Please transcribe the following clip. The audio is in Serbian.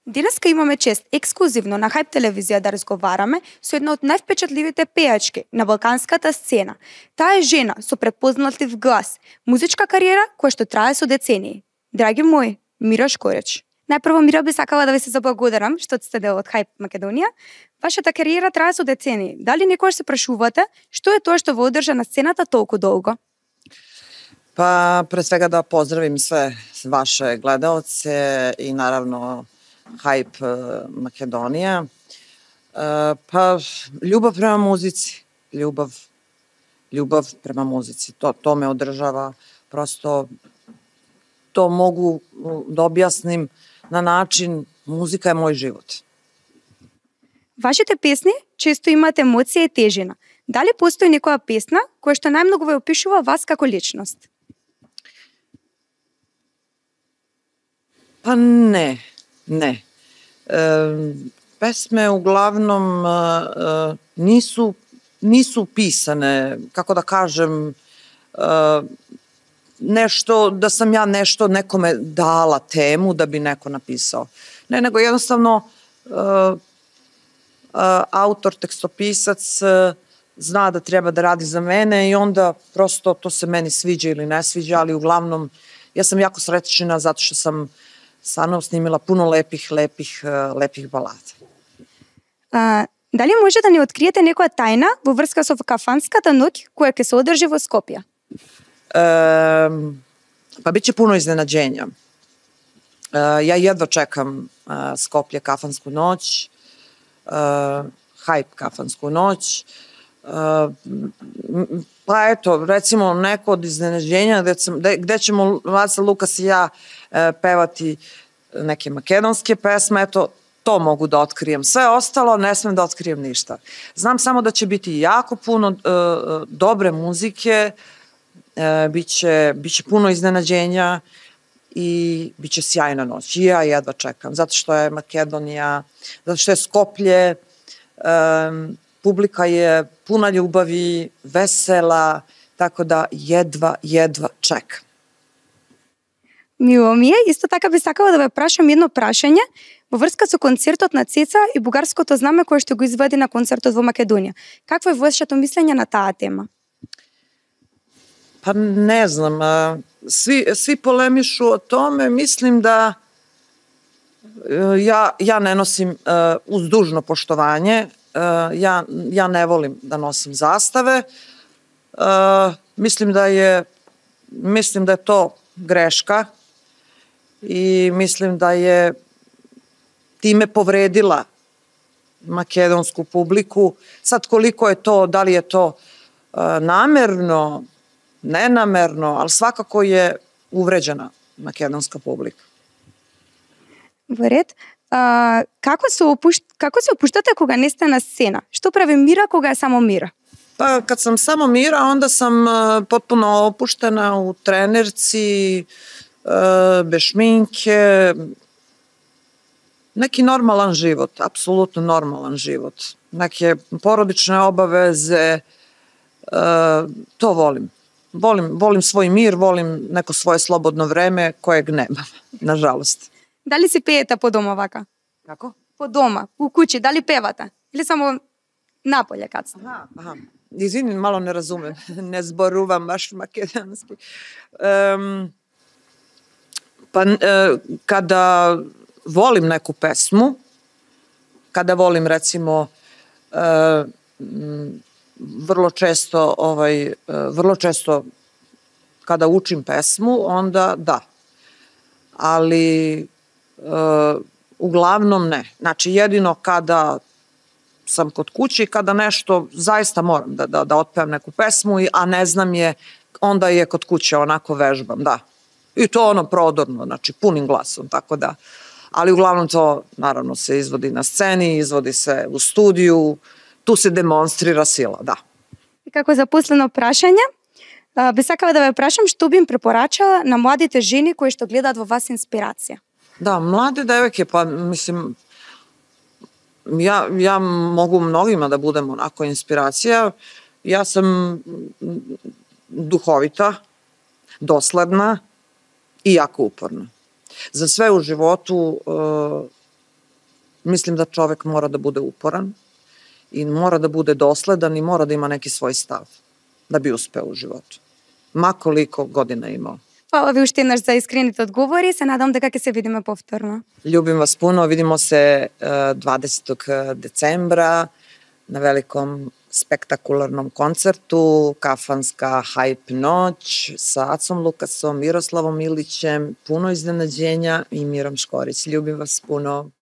Денеска имаме чест ексклузивно на Хајп телевизија да разговараме со една од највпечатливите пејачки на балканската сцена. Таа е жена со препознатлив глас, музичка кариера која што трае со децении. Драги мои, Мира Шкореч. Најпрво, Мира, би сакала да ви се заблагодарам што сте дел од Хајп Македонија. Вашата кариера трае со децении. Дали некогаш се прашувате што е тоа што ве одржа на сцената толку долго? Pa pre svega da pozdravim sve vaše gledaoce i naravno Hype Makedonija. Pa ljubav prema muzici, ljubav prema muzici, to me održava, prosto to mogu da objasnim na način muzika je moj život. Вашите песни често имаат емоција и тежина. Дали постои некоја песна која што најмногу ве опишува вас како личност? Pa ne. Pesme uglavnom nisu pisane, kako da kažem, nešto, da sam ja nešto nekome dala temu da bi neko napisao. Ne, nego jednostavno autor, tekstopisac zna da treba da radi za mene i onda prosto to se meni sviđa ili ne sviđa, ali uglavnom ja sam jako srećna zato što sam sa mnom snimila puno lepih balada. Дали може да ни откриете некоја тајна во врска со кафанската ноќ која ќе се одржи во Скопје? Pa biće puno iznenađenja. Ja jedva čekam Skoplje kafansku noć, Hype kafansku noć. Pa eto, recimo neko od iznenađenja gde ćemo Vaca Lukas i ja pevati neke makedonske pesme, eto, to mogu da otkrijem. Sve ostalo ne smem da otkrijem ništa. Znam samo da će biti jako puno dobre muzike, biće puno iznenađenja i biće sjajna noć. I ja jedva čekam, zato što je Makedonija, zato što je Skoplje, publika je puna ljubavi, vesela, tako da jedva čekam. Мило ми е, исто така би сакала да ве прашам едно прашање во врска со концертот на Цеца и бугарското знаме кое што го изведе на концертот во Македонија. Какво е вашето мислење на таа тема? Pa ne znam, svi polemišu o tome, mislim da ja ne nosim, uz dužno poštovanje, ja ne volim da nosim zastave, mislim da je to greška i mislim da je time povredila makedonsku publiku. Sad koliko je to, da li je to namerno, nenamerno, ali svakako je uvređena makedonska publika. Во ред. Како се опуштате кога не сте на сцена? Што прави Мира кога е само Мира? Pa kad sam samo Mira, onda sam potpuno opuštena u trenerci, bez šminke, neki normalan život, apsolutno normalan život. Neke porodične obaveze, to volim. Volim svoj mir, volim neko svoje slobodno vreme kojeg nemam, nažalost. Дали си пеете по дома вака? Kako? По дома, у куќи, дали певате? Или само наполе кад сте? Aha. Izvini, malo ne razumem, ne zboruvam baš makedonski. Pa kada volim neku pesmu, kada volim recimo vrlo često kada učim pesmu, onda da. Ali uglavnom ne. Znači jedino kada sam kod kuće i kada nešto zaista moram da otpevam neku pesmu, a ne znam je, onda je kod kuće onako vežbam, da. I to ono prodorno, znači punim glasom, tako da. Ali uglavnom to naravno se izvodi na sceni, izvodi se u studiju, tu se demonstrira sila, da. И како запослено прашање, би сакала да ве прашам што би им препорачала на младите жени кои што гледаат во вас инспирација? Da, mlade devojke, pa mislim, ja mogu mnogima da budem onako inspiracija. Ja sam duhovita, dosledna i jako uporna. Za sve u životu Mislim da čovek mora da bude uporan i mora da bude dosledan i mora da ima neki svoj stav da bi uspeo u životu. Ma koliko godina imao. Hvala ви уште еднаш за искрените одговори. Се надам дека ќе се видиме повторно. Ljubim vas puno, vidimo se 20. decembra na velikom spektakularnom koncertu, kafanska hype noć sa Acom Lukasom, Miroslavom Ilićem, puno iznenađenja i Mirom Škorić. Ljubim vas puno.